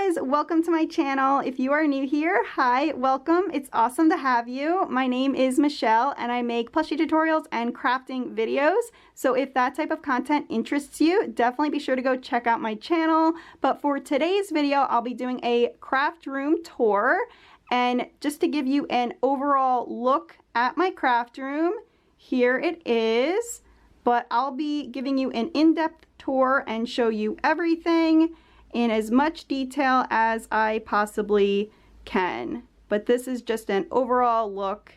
guys, welcome to my channel. If you are new here, hi, welcome. It's awesome to have you. My name is Michelle and I make plushie tutorials and crafting videos. So if that type of content interests you, definitely be sure to go check out my channel. But for today's video, I'll be doing a craft room tour. And just to give you an overall look at my craft room, here it is. But I'll be giving you an in-depth tour and show you everything in as much detail as I possibly can. But this is just an overall look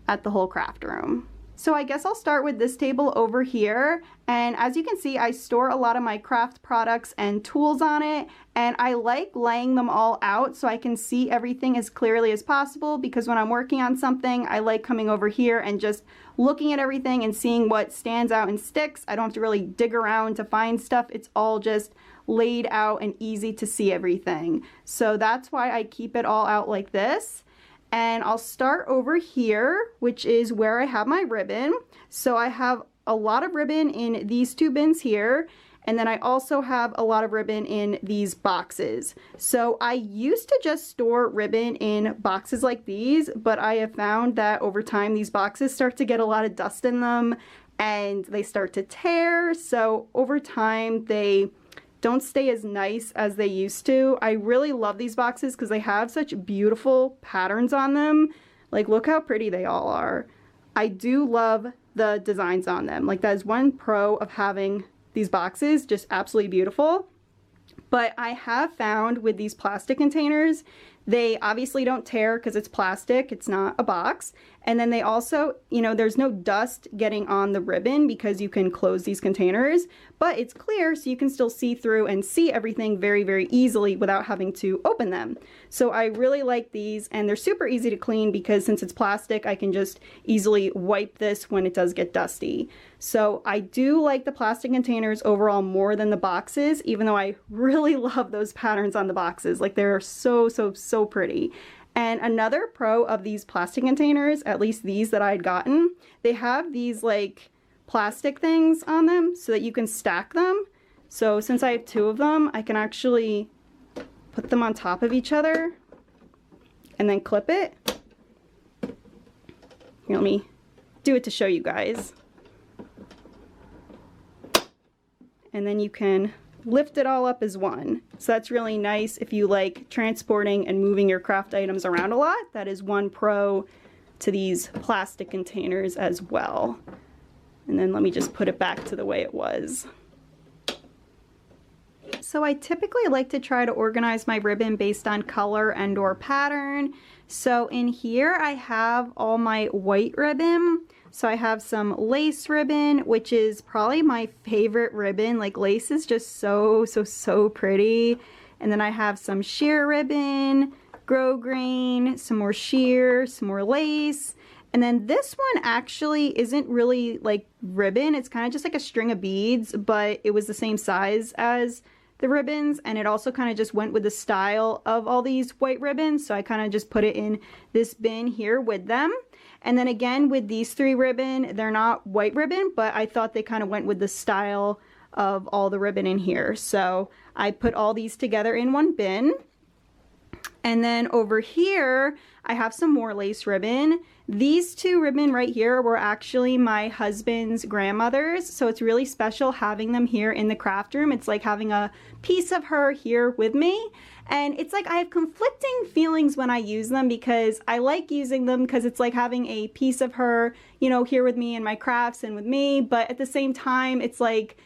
at the whole craft room. So I guess I'll start with this table over here, and as you can see, I store a lot of my craft products and tools on it, and I like laying them all out so I can see everything as clearly as possible, because when I'm working on something, I like coming over here and just looking at everything and seeing what stands out and sticks. I don't have to really dig around to find stuff. It's all just laid out and easy to see everything. So that's why I keep it all out like this. And I'll start over here, which is where I have my ribbon. So I have a lot of ribbon in these two bins here. And then I also have a lot of ribbon in these boxes. So I used to just store ribbon in boxes like these, but I have found that over time these boxes start to get a lot of dust in them and they start to tear. So over time they don't stay as nice as they used to. I really love these boxes because they have such beautiful patterns on them. Like, look how pretty they all are. I do love the designs on them. Like, that is one pro of having these boxes, just absolutely beautiful. But I have found with these plastic containers, they obviously don't tear because it's plastic, it's not a box. And then they also, you know, there's no dust getting on the ribbon because you can close these containers, but it's clear so you can still see through and see everything very, very easily without having to open them. So I really like these, and they're super easy to clean because since it's plastic, I can just easily wipe this when it does get dusty. So I do like the plastic containers overall more than the boxes, even though I really love those patterns on the boxes. Like, they're so pretty. And another pro of these plastic containers, at least these that I had gotten, they have these like plastic things on them so that you can stack them. So since I have two of them, I can actually put them on top of each other and then clip it. Here, let me do it to show you guys. And then you can lift it all up as one. So that's really nice if you like transporting and moving your craft items around a lot. That is one pro to these plastic containers as well. And then let me just put it back to the way it was. So I typically like to try to organize my ribbon based on color and or pattern. So in here I have all my white ribbon. So I have some lace ribbon, which is probably my favorite ribbon. Like, lace is just so pretty. And then I have some sheer ribbon, grosgrain, some more sheer, some more lace. And then this one actually isn't really like ribbon. It's kind of just like a string of beads, but it was the same size as the ribbons, and it also kind of just went with the style of all these white ribbons. So I kind of just put it in this bin here with them. And then again with these three ribbon, they're not white ribbon, but I thought they kind of went with the style of all the ribbon in here. So I put all these together in one bin. And then over here, I have some more lace ribbon. These two ribbon right here were actually my husband's grandmother's, so it's really special having them here in the craft room. It's like having a piece of her here with me. And it's like I have conflicting feelings when I use them, because I like using them because it's like having a piece of her, you know, here with me in my crafts and with me. But at the same time, it's like,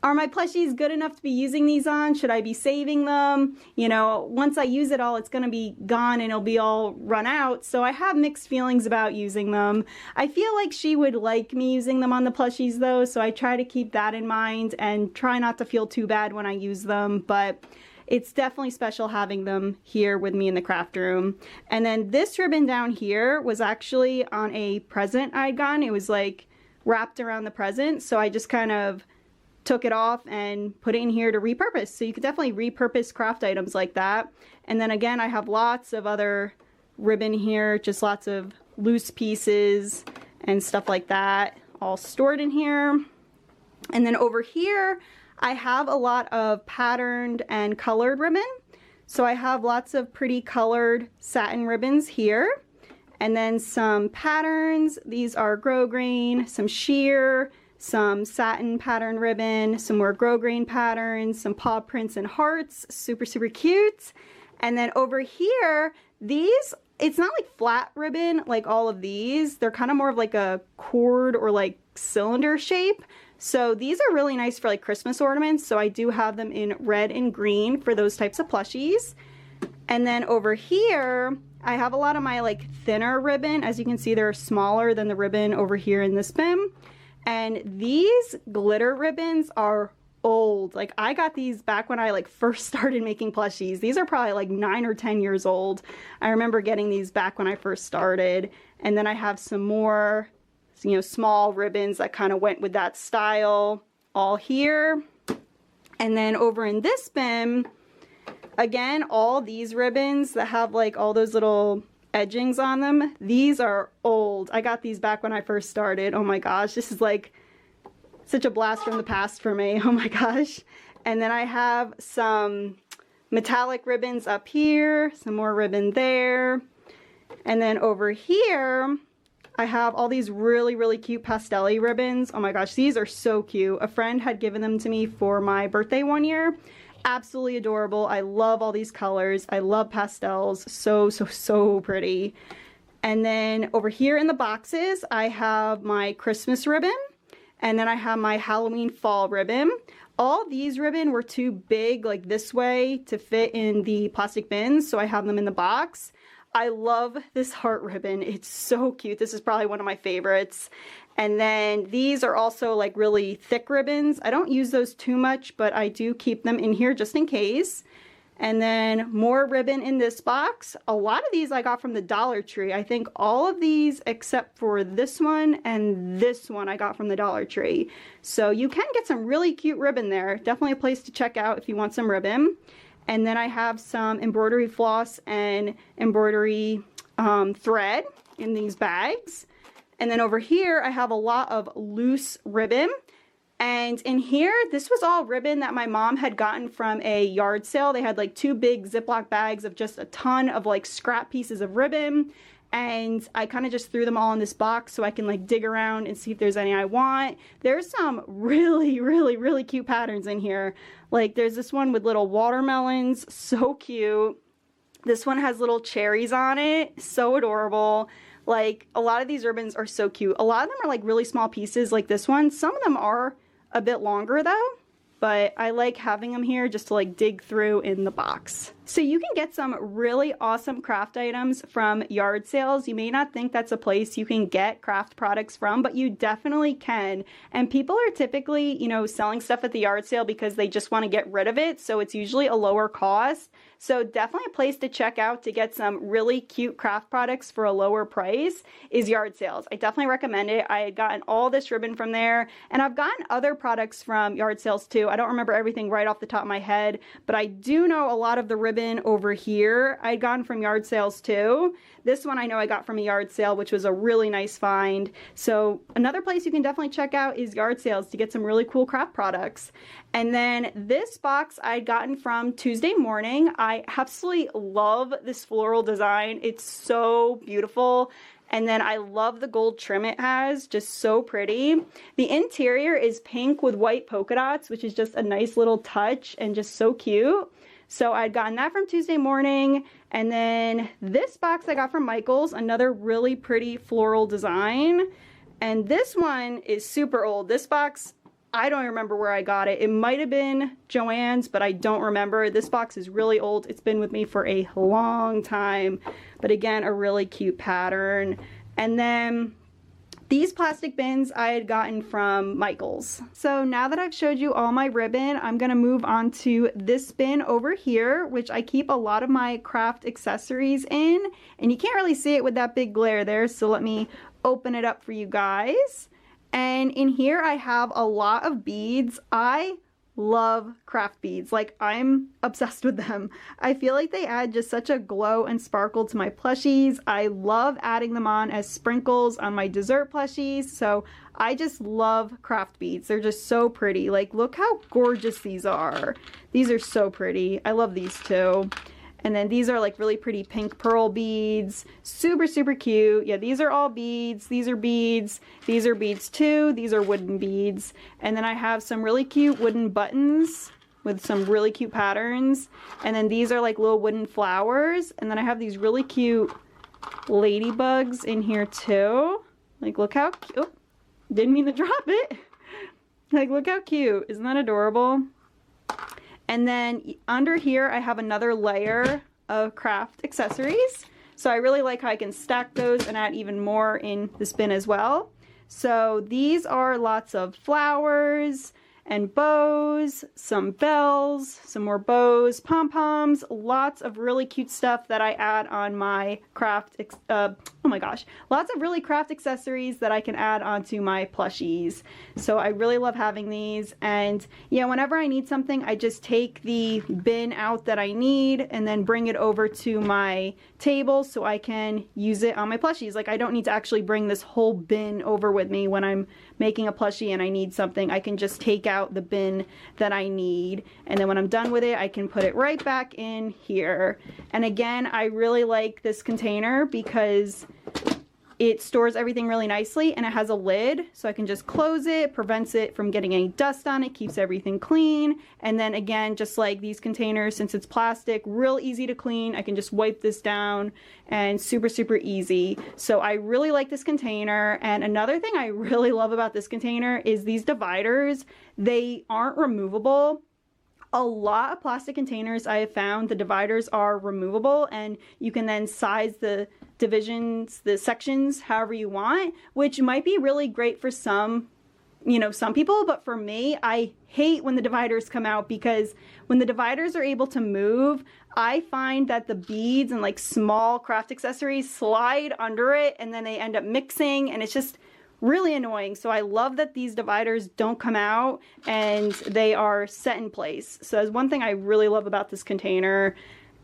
are my plushies good enough to be using these on? Should I be saving them? You know, once I use it all, it's gonna be gone and it'll be all run out. So I have mixed feelings about using them. I feel like she would like me using them on the plushies though, so I try to keep that in mind and try not to feel too bad when I use them. But it's definitely special having them here with me in the craft room. And then this ribbon down here was actually on a present I'd gotten. It was like wrapped around the present, so I just kind of took it off and put it in here to repurpose. So you could definitely repurpose craft items like that. And then again, I have lots of other ribbon here, just lots of loose pieces and stuff like that, all stored in here. And then over here, I have a lot of patterned and colored ribbon. So I have lots of pretty colored satin ribbons here. And then some patterns. These are grosgrain, some sheer, some satin pattern ribbon, some more grosgrain patterns, some paw prints and hearts. Super, super cute. And then over here, these, it's not like flat ribbon like all of these. They're kind of more of like a cord or like cylinder shape. So these are really nice for like Christmas ornaments. So I do have them in red and green for those types of plushies. And then over here, I have a lot of my like thinner ribbon. As you can see, they're smaller than the ribbon over here in this bin. And these glitter ribbons are old. Like I got these back when I like first started making plushies. These are probably like 9 or 10 years old. I remember getting these back when I first started. And then I have some more, you know, small ribbons that kind of went with that style all here. And then over in this bin, again, all these ribbons that have like all those little edgings on them, these are old. I got these back when I first started. Oh my gosh, this is like such a blast from the past for me. Oh my gosh. And then I have some metallic ribbons up here, some more ribbon there. And then over here, I have all these really, really cute pastel-y ribbons. Oh my gosh, these are so cute. A friend had given them to me for my birthday one year. Absolutely adorable. I love all these colors. I love pastels. So, so, so pretty. And then over here in the boxes, I have my Christmas ribbon. And then I have my Halloween fall ribbon. All these ribbon were too big like this way to fit in the plastic bins. So I have them in the box. I love this heart ribbon. It's so cute. This is probably one of my favorites. And then these are also like really thick ribbons. I don't use those too much, but I do keep them in here just in case. And then more ribbon in this box. A lot of these I got from the Dollar Tree. I think all of these except for this one and this one I got from the Dollar Tree. So you can get some really cute ribbon there. Definitely a place to check out if you want some ribbon. And then I have some embroidery floss and embroidery thread in these bags. And then over here, I have a lot of loose ribbon. And in here, this was all ribbon that my mom had gotten from a yard sale. They had like 2 big Ziploc bags of just a ton of like scrap pieces of ribbon. And I kind of just threw them all in this box so I can like dig around and see if there's any I want. There's some really, really, really cute patterns in here. Like there's this one with little watermelons, so cute. This one has little cherries on it, so adorable. Like a lot of these ribbons are so cute. A lot of them are like really small pieces like this one. Some of them are a bit longer though, but I like having them here just to like dig through in the box. So you can get some really awesome craft items from yard sales. You may not think that's a place you can get craft products from, but you definitely can. And people are typically, you know, selling stuff at the yard sale because they just want to get rid of it. So it's usually a lower cost. So definitely a place to check out to get some really cute craft products for a lower price is yard sales. I definitely recommend it. I had gotten all this ribbon from there, and I've gotten other products from yard sales too. I don't remember everything right off the top of my head, but I do know a lot of the ribbon over here I'd gotten from yard sales too. This one I know I got from a yard sale, which was a really nice find. So another place you can definitely check out is yard sales to get some really cool craft products. And then this box I'd gotten from Tuesday Morning. I absolutely love this floral design. It's so beautiful. And then I love the gold trim it has, just so pretty. The interior is pink with white polka dots, which is just a nice little touch and just so cute. So I'd gotten that from Tuesday Morning. And then this box I got from Michael's, another really pretty floral design. And this one is super old. This box, I don't remember where I got it. It might have been Joann's, but I don't remember. This box is really old. It's been with me for a long time. But again, a really cute pattern. And then these plastic bins I had gotten from Michael's. So now that I've showed you all my ribbon, I'm gonna move on to this bin over here, which I keep a lot of my craft accessories in. And you can't really see it with that big glare there, so let me open it up for you guys. And in here I have a lot of beads. I love craft beads. Like, I'm obsessed with them. I feel like they add just such a glow and sparkle to my plushies. I love adding them on as sprinkles on my dessert plushies. So I just love craft beads. They're just so pretty. Like, look how gorgeous these are. These are so pretty. I love these too. And then these are like really pretty pink pearl beads. Super, super cute. Yeah, these are all beads. These are beads. These are beads too. These are wooden beads. And then I have some really cute wooden buttons with some really cute patterns. And then these are like little wooden flowers. And then I have these really cute ladybugs in here too. Like, look how cute. Oh, didn't mean to drop it. Like, look how cute. Isn't that adorable? And then under here, I have another layer of craft accessories. So I really like how I can stack those and add even more in this bin as well. So these are lots of flowers and bows, some bells, some more bows, pom-poms, lots of really cute stuff that I add on my craft, oh my gosh, lots of really craft accessories that I can add onto my plushies. So I really love having these, and yeah, whenever I need something, I just take the bin out that I need and then bring it over to my table so I can use it on my plushies. Like, I don't need to actually bring this whole bin over with me when I'm making a plushie and I need something. I can just take out the bin that I need, and then when I'm done with it, I can put it right back in here. And again, I really like this container because it stores everything really nicely, and it has a lid, so I can just close it, prevents it from getting any dust on it, keeps everything clean. And then again, just like these containers, since it's plastic, real easy to clean. I can just wipe this down, and super, super easy. So I really like this container. And another thing I really love about this container is these dividers. They aren't removable. A lot of plastic containers I have found, the dividers are removable, and you can then size the divisions, the sections, however you want, which might be really great for some, you know, some people, but for me, I hate when the dividers come out, because when the dividers are able to move, I find that the beads and like small craft accessories slide under it, and then they end up mixing, and it's just really annoying. So I love that these dividers don't come out and they are set in place. So that's one thing I really love about this container.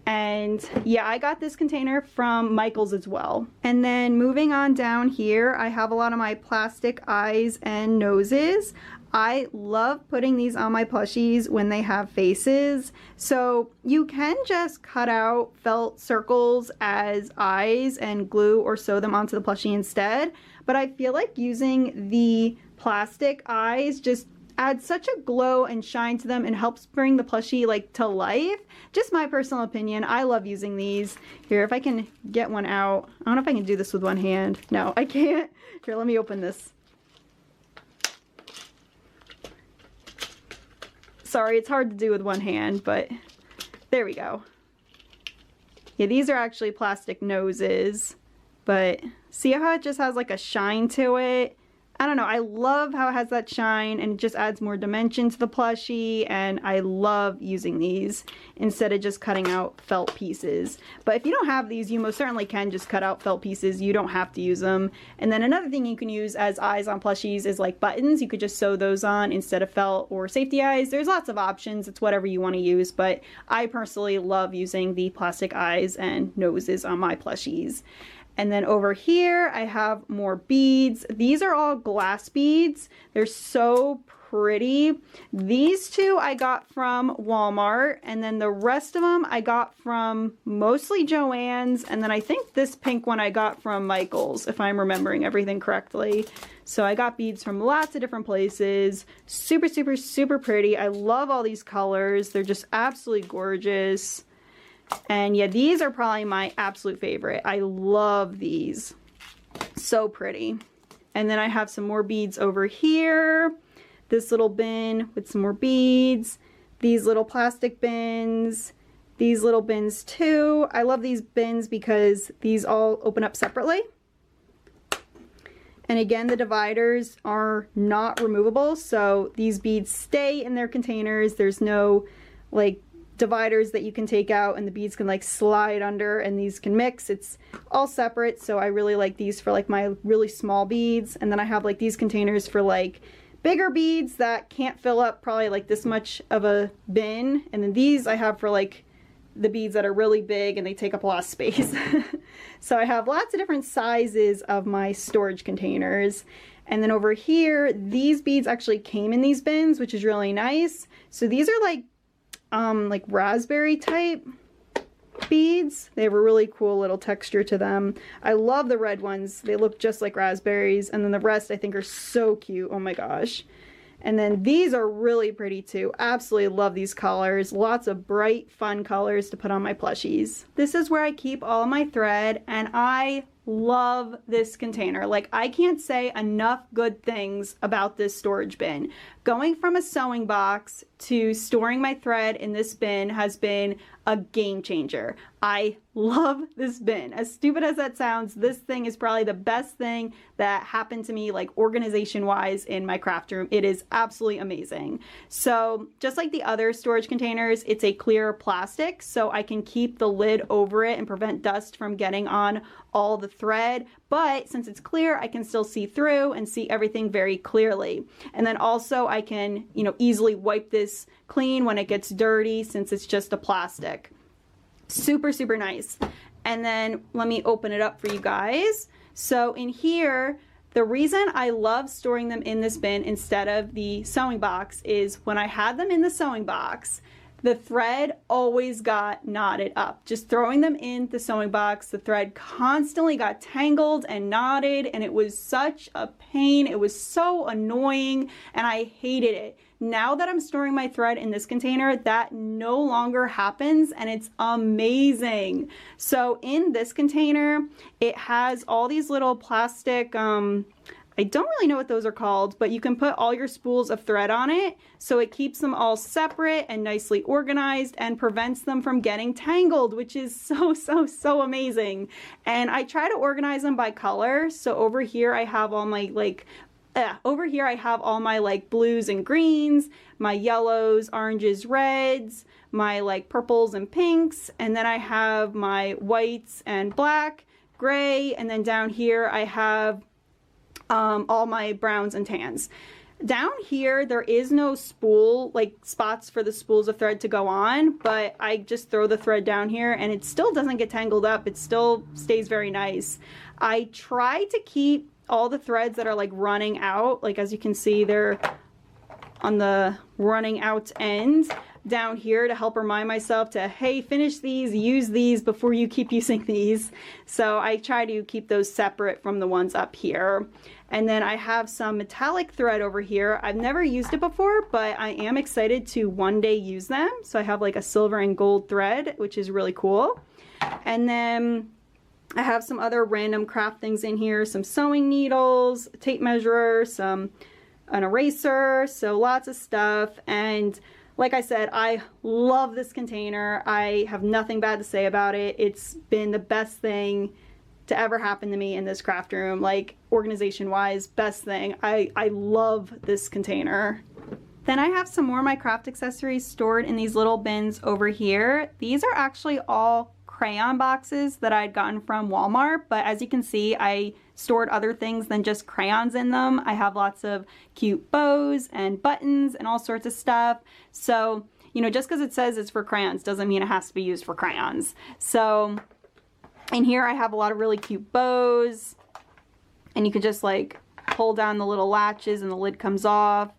And yeah, I got this container from Michael's as well. And then moving on down here, I have a lot of my plastic eyes and noses. I love putting these on my plushies when they have faces. So you can just cut out felt circles as eyes and glue or sew them onto the plushie instead. But I feel like using the plastic eyes just adds such a glow and shine to them and helps bring the plushie like to life. Just my personal opinion. I love using these. Here, if I can get one out. I don't know if I can do this with one hand. No, I can't. Here, let me open this. Sorry, it's hard to do with one hand, but there we go. Yeah, these are actually plastic noses, but see how it just has like a shine to it? I don't know, I love how it has that shine, and it just adds more dimension to the plushie, and I love using these instead of just cutting out felt pieces. But if you don't have these, you most certainly can just cut out felt pieces. You don't have to use them. And then another thing you can use as eyes on plushies is like buttons. You could just sew those on instead of felt or safety eyes. There's lots of options. It's whatever you want to use, but I personally love using the plastic eyes and noses on my plushies. And then over here, I have more beads. These are all glass beads. They're so pretty. These two I got from Walmart, and then the rest of them I got from mostly Joann's, and then I think this pink one I got from Michael's, if I'm remembering everything correctly. So I got beads from lots of different places. Super, super, super pretty. I love all these colors. They're just absolutely gorgeous. And yeah, these are probably my absolute favorite. I love these. So pretty. And then I have some more beads over here. This little bin with some more beads. These little plastic bins. These little bins too. I love these bins because these all open up separately. And again, the dividers are not removable, so these beads stay in their containers. There's no like dividers that you can take out and the beads can like slide under and these can mix. It's all separate, so I really like these for like my really small beads. And then I have like these containers for like bigger beads that can't fill up probably like this much of a bin. And then these I have for like the beads that are really big and they take up a lot of space. So I have lots of different sizes of my storage containers. And then over here, these beads actually came in these bins, which is really nice. So these are like raspberry type. beads. They have a really cool little texture to them. I love the red ones. They look just like raspberries, and then the rest I think are so cute. Oh my gosh. And then these are really pretty too. Absolutely love these colors. Lots of bright, fun colors to put on my plushies. This is where I keep all my thread, and I love this container. Like, I can't say enough good things about this storage bin. Going from a sewing box to storing my thread in this bin has been a game changer. I love this bin. As stupid as that sounds, this thing is probably the best thing that happened to me, like organization wise, in my craft room. It is absolutely amazing. So just like the other storage containers, it's a clear plastic, so I can keep the lid over it and prevent dust from getting on all the thread. But since it's clear, I can still see through and see everything very clearly. And then also I can, easily wipe this clean when it gets dirty, since it's just a plastic. Super, super nice. And then let me open it up for you guys. So in here, the reason I love storing them in this bin instead of the sewing box is when I had them in the sewing box, the thread always got knotted up. Just throwing them in the sewing box, the thread constantly got tangled and knotted, and it was such a pain. It was so annoying, and I hated it. Now that I'm storing my thread in this container, that no longer happens, and it's amazing. So in this container, it has all these little plastic, I don't really know what those are called, but you can put all your spools of thread on it, so it keeps them all separate and nicely organized and prevents them from getting tangled, which is so amazing. And I try to organize them by color. So over here I have all my blues and greens, my yellows, oranges, reds, my purples and pinks, and then I have my whites and black, gray, and then down here I have all my browns and tans. Down here there is no spool, spots for the spools of thread to go on, but I just throw the thread down here and it still doesn't get tangled up. It still stays very nice. I try to keep all the threads that are running out, as you can see, they're on the running out end down here to help remind myself to, hey, finish these, use these before you keep using these. So I try to keep those separate from the ones up here. And then I have some metallic thread over here. I've never used it before, but I am excited to one day use them. So I have a silver and gold thread, which is really cool. And then I have some other random craft things in here, some sewing needles, a tape measure, an eraser, so lots of stuff. And like I said, I love this container. I have nothing bad to say about it. It's been the best thing to ever happen to me in this craft room, organization wise, best thing. I love this container. Then I have some more of my craft accessories stored in these little bins over here. These are actually all crayon boxes that I'd gotten from Walmart, but as you can see, I stored other things than just crayons in them. I have lots of cute bows and buttons and all sorts of stuff. So, just because it says it's for crayons doesn't mean it has to be used for crayons. So in here I have a lot of really cute bows, and you could just pull down the little latches and the lid comes off.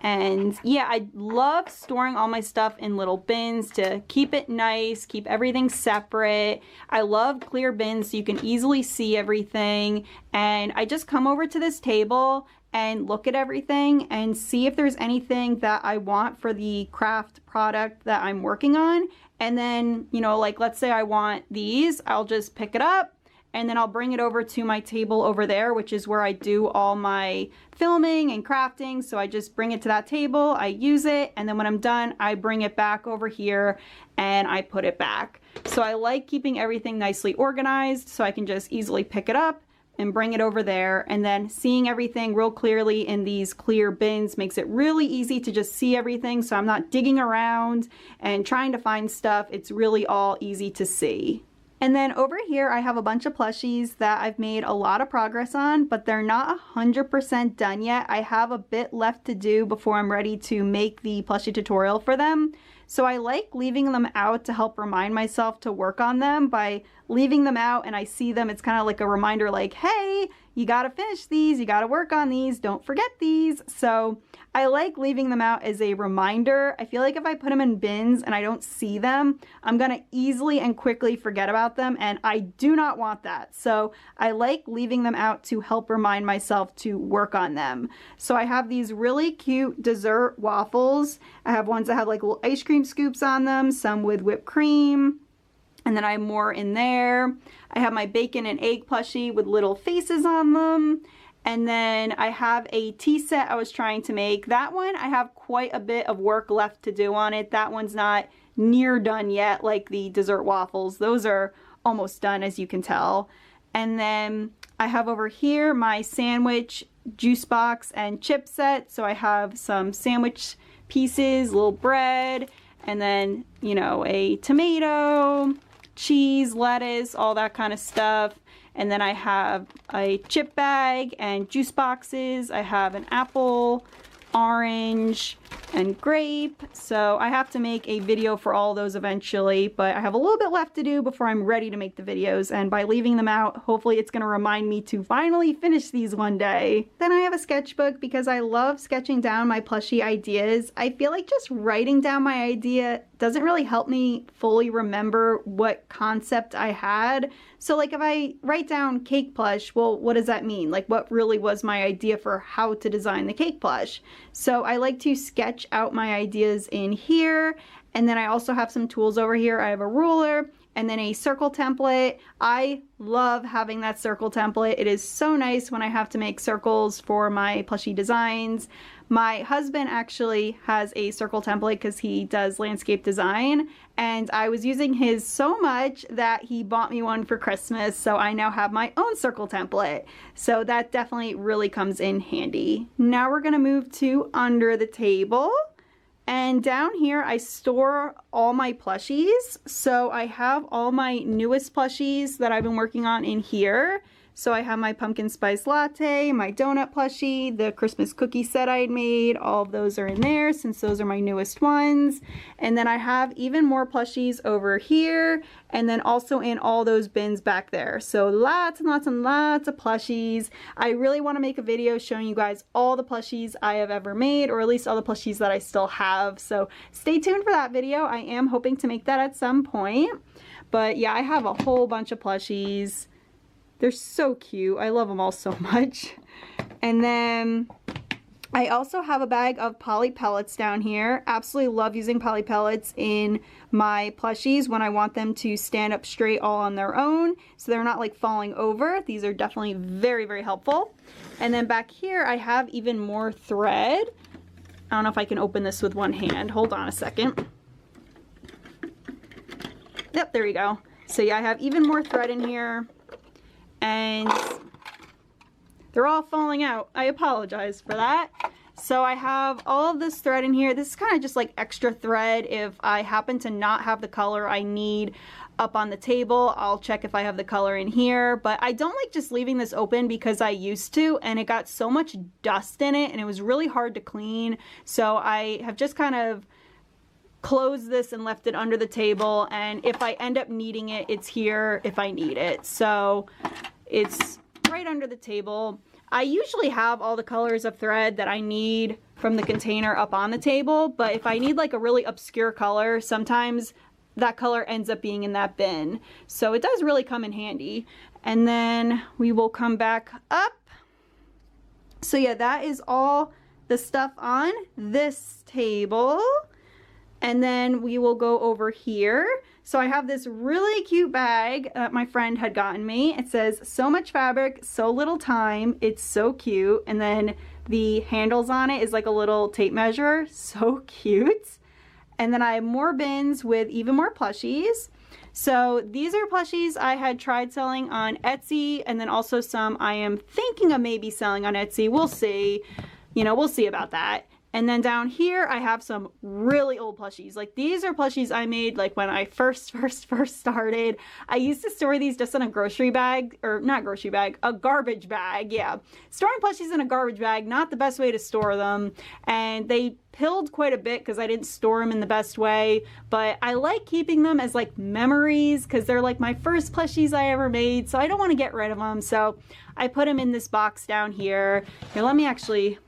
And yeah, I love storing all my stuff in little bins to keep it nice, keep everything separate. I love clear bins so you can easily see everything. And I just come over to this table and look at everything and see if there's anything that I want for the craft product that I'm working on. And then, let's say I want these, I'll just pick it up, and then I'll bring it over to my table over there, which is where I do all my filming and crafting. So I just bring it to that table, I use it, and then when I'm done, I bring it back over here and I put it back. So I like keeping everything nicely organized so I can just easily pick it up and bring it over there, and then seeing everything real clearly in these clear bins makes it really easy to just see everything, so I'm not digging around and trying to find stuff. It's really all easy to see. And then over here I have a bunch of plushies that I've made a lot of progress on, but they're not 100% done yet. I have a bit left to do before I'm ready to make the plushie tutorial for them. So I like leaving them out to help remind myself to work on them. By leaving them out and I see them, it's kind of like a reminder hey, you gotta finish these, you gotta work on these, don't forget these. So I like leaving them out as a reminder. I feel like if I put them in bins and I don't see them, I'm gonna easily and quickly forget about them, and I do not want that. So I like leaving them out to help remind myself to work on them. So I have these really cute dessert waffles. I have ones that have like little ice cream scoops on them, some with whipped cream. And then I have more in there. I have my bacon and egg plushie with little faces on them. And then I have a tea set I was trying to make. That one, I have quite a bit of work left to do on it. That one's not near done yet, like the dessert waffles. Those are almost done, as you can tell. And then I have over here my sandwich juice box and chip set. So I have some sandwich pieces, little bread, and then, you know, a tomato, cheese, lettuce, all that kind of stuff. And then I have a chip bag and juice boxes. I have an apple, orange, and grape. So I have to make a video for all those eventually, but I have a little bit left to do before I'm ready to make the videos. And by leaving them out, hopefully it's going to remind me to finally finish these one day. Then I have a sketchbook because I love sketching down my plushie ideas. I feel like just writing down my idea doesn't really help me fully remember what concept I had. So like if I write down cake plush, well, what does that mean? Like what really was my idea for how to design the cake plush? So I like to sketch out my ideas in here. And then I also have some tools over here. I have a ruler and then a circle template. I love having that circle template. It is so nice when I have to make circles for my plushie designs. My husband actually has a circle template because he does landscape design, and I was using his so much that he bought me one for Christmas, so I now have my own circle template. So that definitely really comes in handy. Now we're gonna move to under the table. And down here, I store all my plushies. So I have all my newest plushies that I've been working on in here. So I have my pumpkin spice latte, my donut plushie, the Christmas cookie set I had made. All of those are in there since those are my newest ones. And then I have even more plushies over here and then also in all those bins back there. So lots and lots and lots of plushies. I really want to make a video showing you guys all the plushies I have ever made, or at least all the plushies that I still have. So stay tuned for that video. I am hoping to make that at some point. But yeah, I have a whole bunch of plushies. They're so cute. I love them all so much. And then I also have a bag of poly pellets down here. Absolutely love using poly pellets in my plushies when I want them to stand up straight all on their own, so they're not like falling over. These are definitely very, very helpful. And then back here I have even more thread. I don't know if I can open this with one hand. Hold on a second. Yep, there you go. So yeah, I have even more thread in here. And they're all falling out. I apologize for that. So I have all of this thread in here. This is kind of just like extra thread. If I happen to not have the color I need up on the table, I'll check if I have the color in here. But I don't like just leaving this open because I used to, and it got so much dust in it and it was really hard to clean. So I have just kind of closed this and left it under the table, and if I end up needing it, it's here if I need it. So it's right under the table. I usually have all the colors of thread that I need from the container up on the table, but if I need like a really obscure color, sometimes that color ends up being in that bin. So it does really come in handy. And then we will come back up. So yeah, that is all the stuff on this table. And then we will go over here. So I have this really cute bag that my friend had gotten me. It says, so much fabric, so little time. It's so cute. And then the handles on it is like a little tape measure. So cute. And then I have more bins with even more plushies. So these are plushies I had tried selling on Etsy, and then also some I am thinking of maybe selling on Etsy. We'll see. You know, we'll see about that. And then down here, I have some really old plushies. Like these are plushies I made like when I first started. I used to store these just in a grocery bag, or not grocery bag, a garbage bag. Yeah, storing plushies in a garbage bag, not the best way to store them. And they pilled quite a bit because I didn't store them in the best way. But I like keeping them as like memories because they're like my first plushies I ever made. So I don't want to get rid of them. So I put them in this box down here. Here, let me actually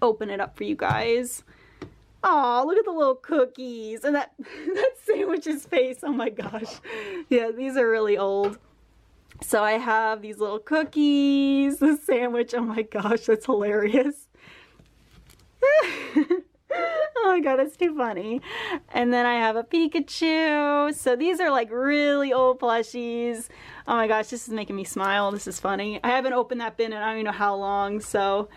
open it up for you guys. Oh, look at the little cookies and that sandwich's face. Oh my gosh. Yeah, these are really old. So I have these little cookies, the sandwich. Oh my gosh, that's hilarious. Oh my god, it's too funny. And then I have a Pikachu. So these are like really old plushies. Oh my gosh, this is making me smile. This is funny. I haven't opened that bin in I don't even know how long, so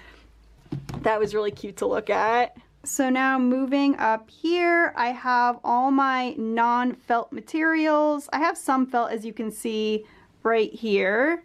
that was really cute to look at. So now moving up here, I have all my non-felt materials. I have some felt, as you can see right here,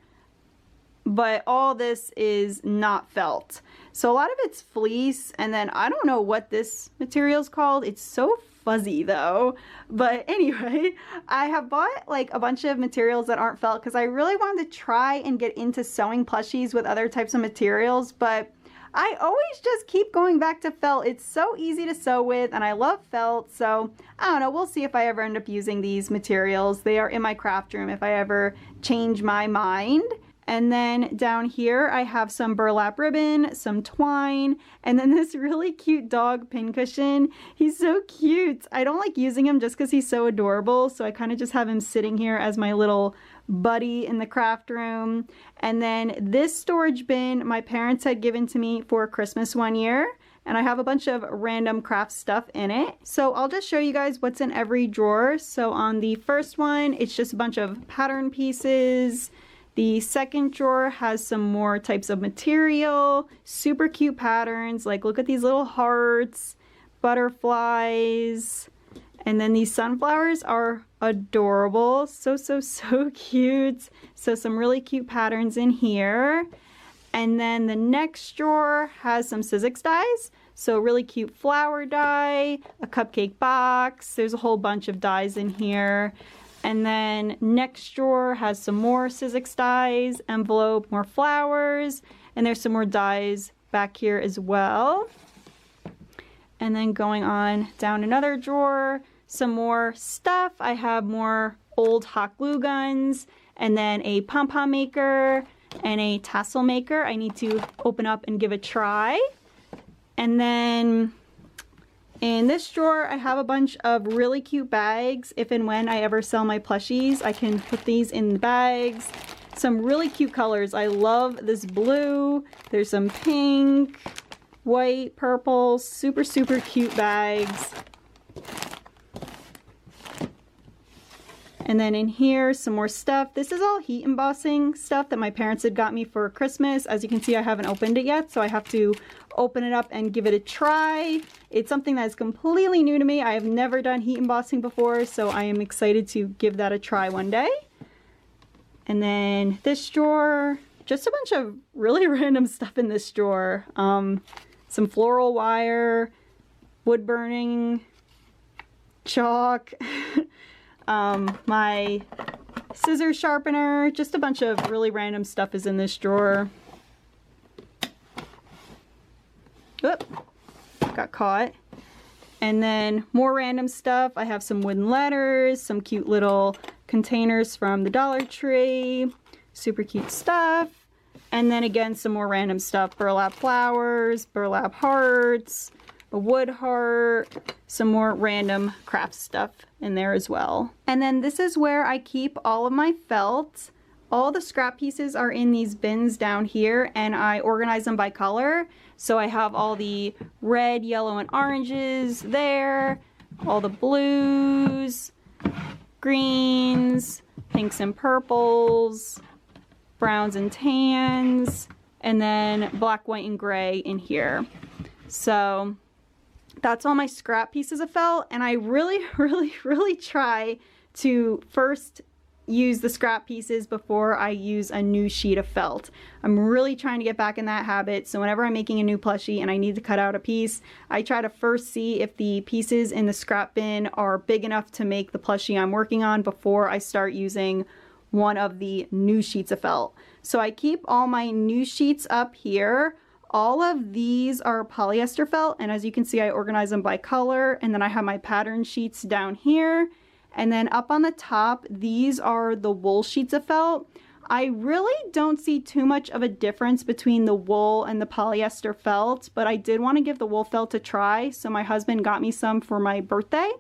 but all this is not felt. So a lot of it's fleece, and then I don't know what this material is called. It's so fuzzy though. But anyway, I have bought like a bunch of materials that aren't felt because I really wanted to try and get into sewing plushies with other types of materials, but I always just keep going back to felt. It's so easy to sew with and I love felt, so I don't know, we'll see if I ever end up using these materials. They are in my craft room if I ever change my mind. And then down here I have some burlap ribbon, some twine, and then this really cute dog pincushion. He's so cute. I don't like using him just because he's so adorable, so I kind of just have him sitting here as my little buddy in the craft room. And then this storage bin my parents had given to me for Christmas one year, and I have a bunch of random craft stuff in it. So I'll just show you guys what's in every drawer. So on the first one, it's just a bunch of pattern pieces. The second drawer has some more types of material, super cute patterns, like look at these little hearts, butterflies, and then these sunflowers are adorable. So cute. So some really cute patterns in here. And then the next drawer has some Sizzix dies. So really cute flower die, a cupcake box. There's a whole bunch of dies in here. And then next drawer has some more Sizzix dies, envelope, more flowers, and there's some more dies back here as well. And then going on down another drawer, some more stuff. I have more old hot glue guns, and then a pom-pom maker and a tassel maker I need to open up and give a try. And then in this drawer, I have a bunch of really cute bags. If and when I ever sell my plushies, I can put these in the bags. Some really cute colors. I love this blue. There's some pink, white, purple, super cute bags. And then in here, some more stuff. This is all heat embossing stuff that my parents had got me for Christmas. As you can see, I haven't opened it yet, so I have to open it up and give it a try. It's something that is completely new to me. I have never done heat embossing before, so I am excited to give that a try one day. And then this drawer, just a bunch of really random stuff in this drawer. Some floral wire, wood burning, chalk, my scissor sharpener, just a bunch of really random stuff is in this drawer. Oop, got caught. And then more random stuff. I have some wooden letters, some cute little containers from the Dollar Tree, super cute stuff. And then again, some more random stuff, burlap flowers, burlap hearts, a wood heart, some more random craft stuff in there as well. And then this is where I keep all of my felt. All the scrap pieces are in these bins down here, and I organize them by color. So I have all the red, yellow, and oranges there, all the blues, greens, pinks and purples, browns and tans, and then black, white, and gray in here. So that's all my scrap pieces of felt, and I really try to first use the scrap pieces before I use a new sheet of felt. I'm really trying to get back in that habit, so whenever I'm making a new plushie and I need to cut out a piece, I try to first see if the pieces in the scrap bin are big enough to make the plushie I'm working on before I start using one of the new sheets of felt. So I keep all my new sheets up here. All of these are polyester felt, and as you can see, I organize them by color, and then I have my pattern sheets down here. And then up on the top, these are the wool sheets of felt. I really don't see too much of a difference between the wool and the polyester felt, but I did want to give the wool felt a try, so my husband got me some for my birthday.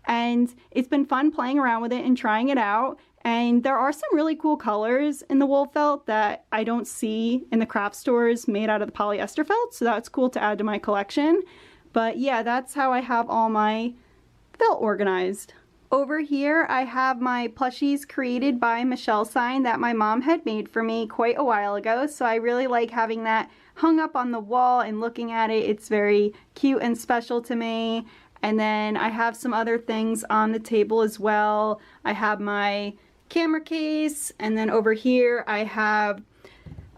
And it's been fun playing around with it and trying it out. And there are some really cool colors in the wool felt that I don't see in the craft stores made out of the polyester felt, so that's cool to add to my collection. But yeah, that's how I have all my felt organized. Over here, I have my plushies created by Michelle sign that my mom had made for me quite a while ago. So I really like having that hung up on the wall and looking at it. It's very cute and special to me. And then I have some other things on the table as well. I have my camera case, and then over here I have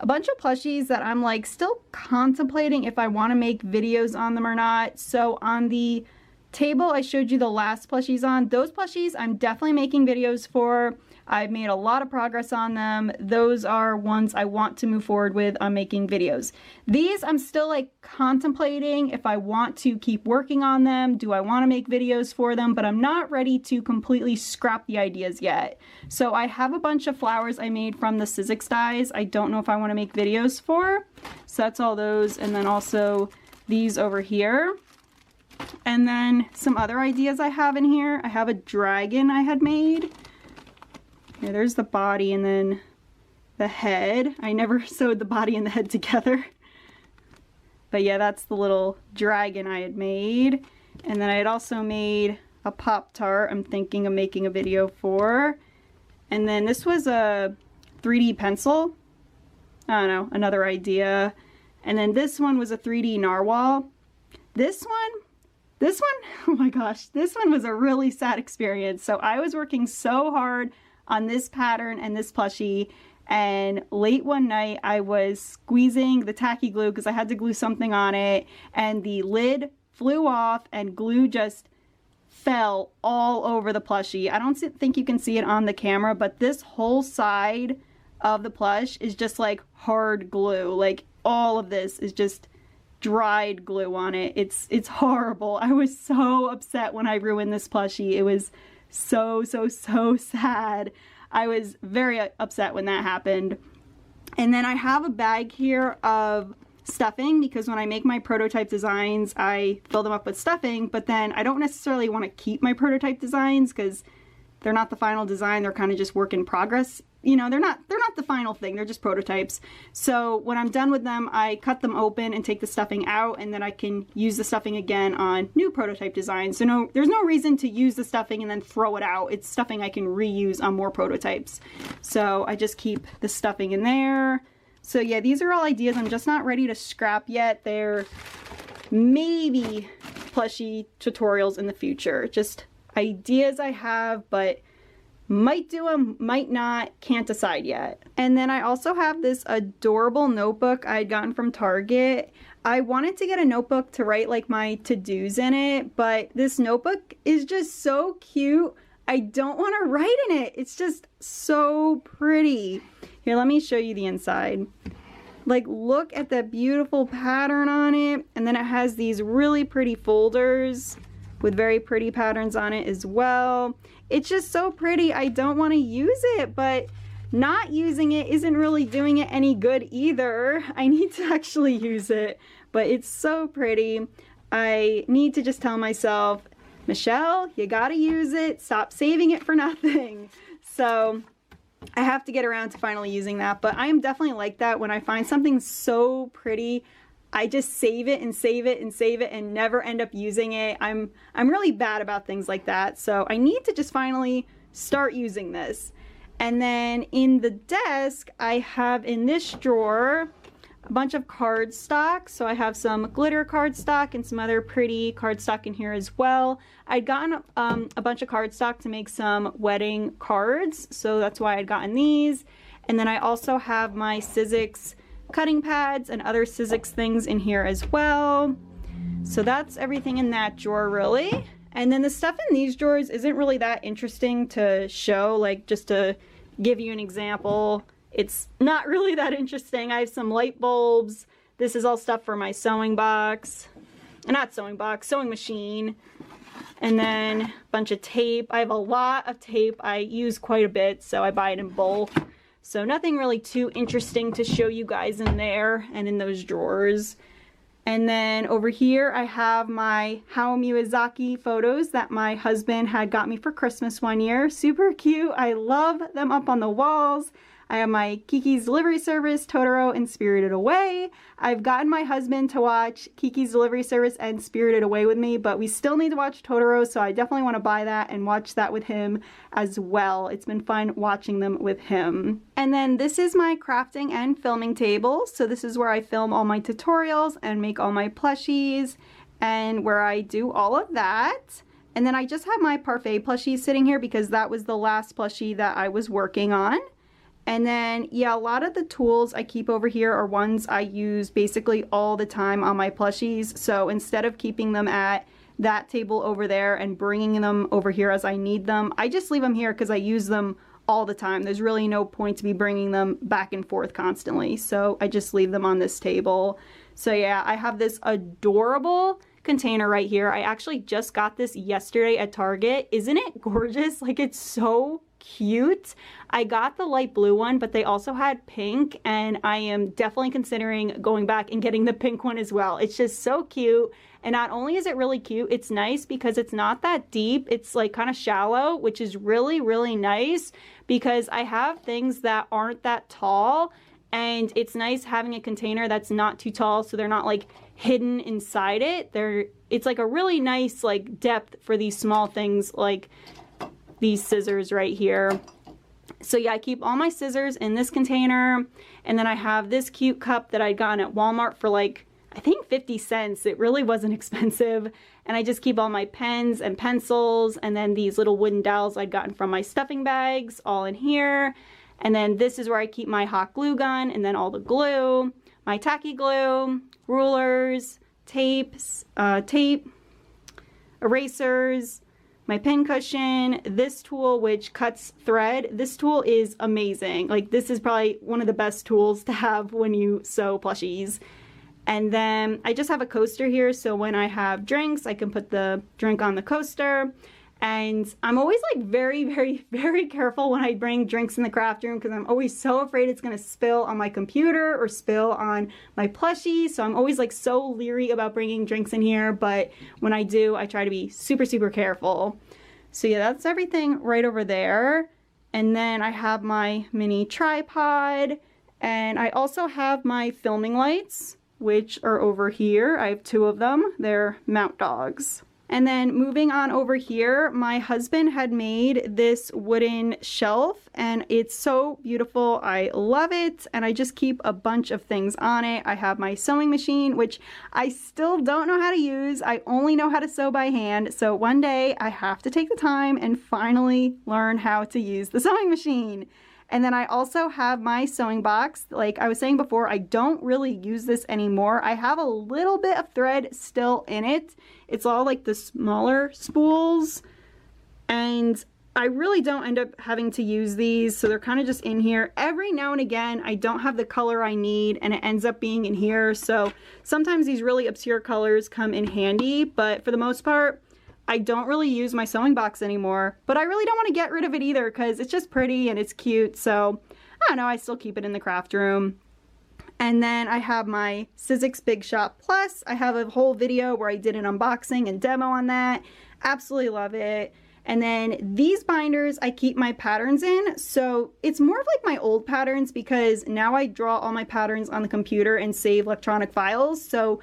a bunch of plushies that I'm like still contemplating if I want to make videos on them or not. So on the table I showed you the last plushies on, those plushies I'm definitely making videos for. I've made a lot of progress on them. Those are ones I want to move forward with on making videos. These I'm still like contemplating if I want to keep working on them. Do I want to make videos for them? But I'm not ready to completely scrap the ideas yet. So I have a bunch of flowers I made from the Sizzix dies. I don't know if I want to make videos for. So that's all those. And then also these over here. And then some other ideas I have in here. I have a dragon I had made. Yeah, there's the body and then the head. I never sewed the body and the head together. But yeah, that's the little dragon I had made. And then I had also made a Pop-Tart I'm thinking of making a video for. And then this was a 3D pencil. I don't know, another idea. And then this one was a 3D narwhal. This one, oh my gosh, this one was a really sad experience. So I was working so hard on this pattern and this plushie, and late one night I was squeezing the tacky glue because I had to glue something on it, and the lid flew off and glue just fell all over the plushie. I don't think you can see it on the camera, but this whole side of the plush is just like hard glue. Like all of this is just dried glue on it. It's horrible. I was so upset when I ruined this plushie. It was so sad. I was very upset when that happened. And then I have a bag here of stuffing because when I make my prototype designs I fill them up with stuffing, but then I don't necessarily want to keep my prototype designs because they're not the final design. They're kind of just work in progress. You know, they're not the final thing. They're just prototypes. So when I'm done with them, I cut them open and take the stuffing out, and then I can use the stuffing again on new prototype designs. So there's no reason to use the stuffing and then throw it out. It's stuffing I can reuse on more prototypes. So I just keep the stuffing in there. So yeah, these are all ideas. I'm just not ready to scrap yet. They're maybe plushie tutorials in the future. Just ideas I have, but might do them, might not, can't decide yet. And then I also have this adorable notebook I had gotten from Target. I wanted to get a notebook to write like my to-dos in it, but this notebook is just so cute. I don't want to write in it. It's just so pretty. Here, let me show you the inside. Like, look at the beautiful pattern on it. And then it has these really pretty folders with very pretty patterns on it as well. It's just so pretty. I don't want to use it, but not using it isn't really doing it any good either. I need to actually use it, but it's so pretty. I need to just tell myself, Michelle, you gotta use it. Stop saving it for nothing. So I have to get around to finally using that, but I am definitely like that. When I find something so pretty, I just save it and save it and save it and never end up using it. I'm really bad about things like that. So I need to just finally start using this. And then in the desk, I have in this drawer a bunch of cardstock. So I have some glitter cardstock and some other pretty cardstock in here as well. I'd gotten a bunch of cardstock to make some wedding cards, so that's why I'd gotten these. And then I also have my Sizzix cutting pads and other Sizzix things in here as well. So that's everything in that drawer really. And then the stuff in these drawers isn't really that interesting to show, like just to give you an example. It's not really that interesting. I have some light bulbs. This is all stuff for my sewing box. Not sewing box, sewing machine. And then a bunch of tape. I have a lot of tape. I use quite a bit, so I buy it in bulk. So nothing really too interesting to show you guys in there and in those drawers. And then over here I have my Hayao Miyazaki photos that my husband had got me for Christmas one year. Super cute. I love them up on the walls. I have my Kiki's Delivery Service, Totoro, and Spirited Away. I've gotten my husband to watch Kiki's Delivery Service and Spirited Away with me, but we still need to watch Totoro, so I definitely want to buy that and watch that with him as well. It's been fun watching them with him. And then this is my crafting and filming table. So this is where I film all my tutorials and make all my plushies and where I do all of that. And then I just have my Parfait plushie sitting here because that was the last plushie that I was working on. And then, yeah, a lot of the tools I keep over here are ones I use basically all the time on my plushies. So instead of keeping them at that table over there and bringing them over here as I need them, I just leave them here because I use them all the time. There's really no point to be bringing them back and forth constantly. So I just leave them on this table. So yeah, I have this adorable container right here. I actually just got this yesterday at Target. Isn't it gorgeous? Like, it's so cute. I got the light blue one, but they also had pink, and I am definitely considering going back and getting the pink one as well. It's just so cute. And not only is it really cute, it's nice because it's not that deep. It's like kind of shallow, which is really, really nice because I have things that aren't that tall, and it's nice having a container that's not too tall so they're not like hidden inside it. It's like a really nice like depth for these small things like these scissors right here. So yeah, I keep all my scissors in this container, and then I have this cute cup that I'd gotten at Walmart for like, I think 50 cents. It really wasn't expensive. And I just keep all my pens and pencils, and then these little wooden dowels I'd gotten from my stuffing bags all in here. And then this is where I keep my hot glue gun, and then all the glue, my tacky glue, rulers, tapes, tape, erasers, my pin cushion, this tool which cuts thread. This tool is amazing. Like, this is probably one of the best tools to have when you sew plushies. And then I just have a coaster here, so when I have drinks, I can put the drink on the coaster. And I'm always like very, very, very careful when I bring drinks in the craft room because I'm always so afraid it's gonna spill on my computer or spill on my plushie. So I'm always like so leery about bringing drinks in here, but when I do, I try to be super, super careful. So yeah, that's everything right over there. And then I have my mini tripod, and I also have my filming lights, which are over here. I have two of them. They're mount dogs. And then moving on over here, my husband had made this wooden shelf, and it's so beautiful. I love it, and I just keep a bunch of things on it. I have my sewing machine, which I still don't know how to use. I only know how to sew by hand, so one day I have to take the time and finally learn how to use the sewing machine. And then I also have my sewing box. Like I was saying before, I don't really use this anymore. I have a little bit of thread still in it. It's all like the smaller spools, and I really don't end up having to use these, so they're kind of just in here. Every now and again, I don't have the color I need, and it ends up being in here, so sometimes these really obscure colors come in handy, but for the most part, I don't really use my sewing box anymore, but I really don't want to get rid of it either because it's just pretty and it's cute. So I don't know, I still keep it in the craft room. And then I have my Sizzix Big Shot Plus. I have a whole video where I did an unboxing and demo on that. Absolutely love it. And then these binders I keep my patterns in. So it's more of like my old patterns because now I draw all my patterns on the computer and save electronic files. So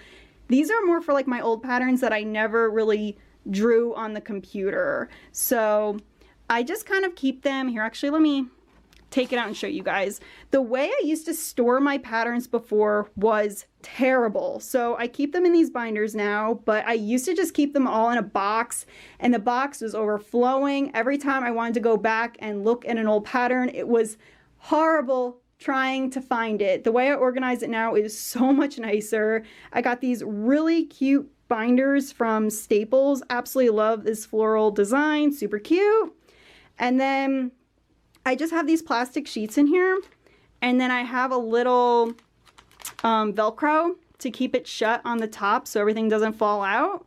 these are more for like my old patterns that I never really drew on the computer. So I just kind of keep them here. Actually, let me take it out and show you guys. The way I used to store my patterns before was terrible. So I keep them in these binders now, but I used to just keep them all in a box, and the box was overflowing. Every time I wanted to go back and look at an old pattern, it was horrible trying to find it. The way I organize it now is so much nicer. I got these really cute binders from Staples. Absolutely love this floral design, super cute. And then I just have these plastic sheets in here, and then I have a little Velcro to keep it shut on the top so everything doesn't fall out.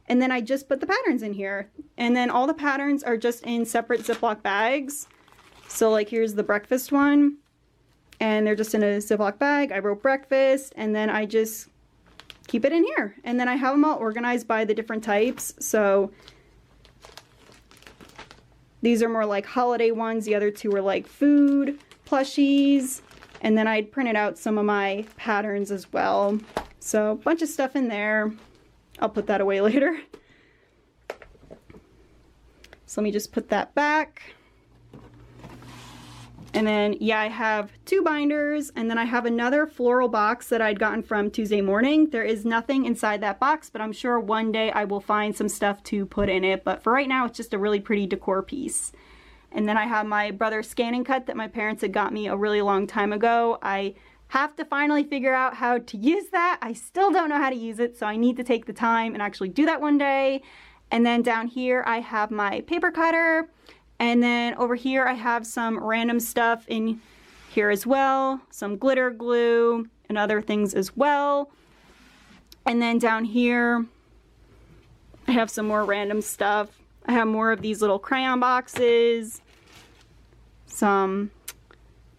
And then I just put the patterns in here, and then all the patterns are just in separate Ziploc bags. So like here's the breakfast one, and they're just in a Ziploc bag. I wrote breakfast, and then I just keep it in here, and then I have them all organized by the different types. So these are more like holiday ones. The other two are like food plushies. And then I'd printed out some of my patterns as well. So a bunch of stuff in there. I'll put that away later. So let me just put that back. And then, yeah, I have 2 binders, and then I have another floral box that I'd gotten from Tuesday Morning. There is nothing inside that box, but I'm sure one day I will find some stuff to put in it. But for right now, it's just a really pretty decor piece. And then I have my brother's scan and cut that my parents had got me a really long time ago. I have to finally figure out how to use that. I still don't know how to use it, so I need to take the time and actually do that one day. And then down here, I have my paper cutter. And then over here I have some random stuff in here as well, some glitter glue and other things as well. And then down here I have some more random stuff. I have more of these little crayon boxes, some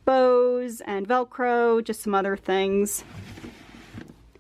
bows and Velcro, just some other things.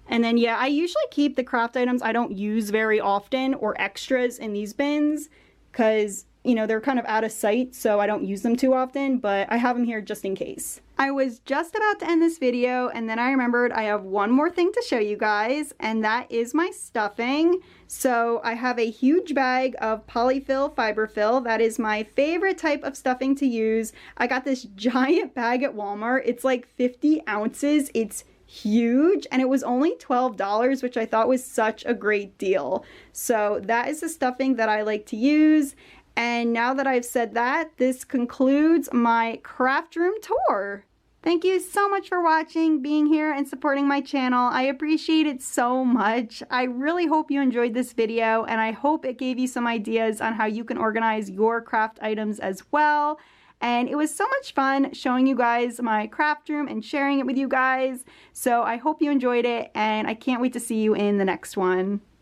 And then yeah, I usually keep the craft items I don't use very often or extras in these bins because, you know, they're kind of out of sight, so I don't use them too often, but I have them here just in case. I was just about to end this video, and then I remembered I have one more thing to show you guys, and that is my stuffing. So I have a huge bag of polyfill fiberfill. That is my favorite type of stuffing to use. I got this giant bag at Walmart. It's like 50 ounces. It's huge, and it was only $12, which I thought was such a great deal. So that is the stuffing that I like to use. And now that I've said that, this concludes my craft room tour. Thank you so much for watching, being here, and supporting my channel. I appreciate it so much. I really hope you enjoyed this video, and I hope it gave you some ideas on how you can organize your craft items as well. And it was so much fun showing you guys my craft room and sharing it with you guys. So I hope you enjoyed it, and I can't wait to see you in the next one.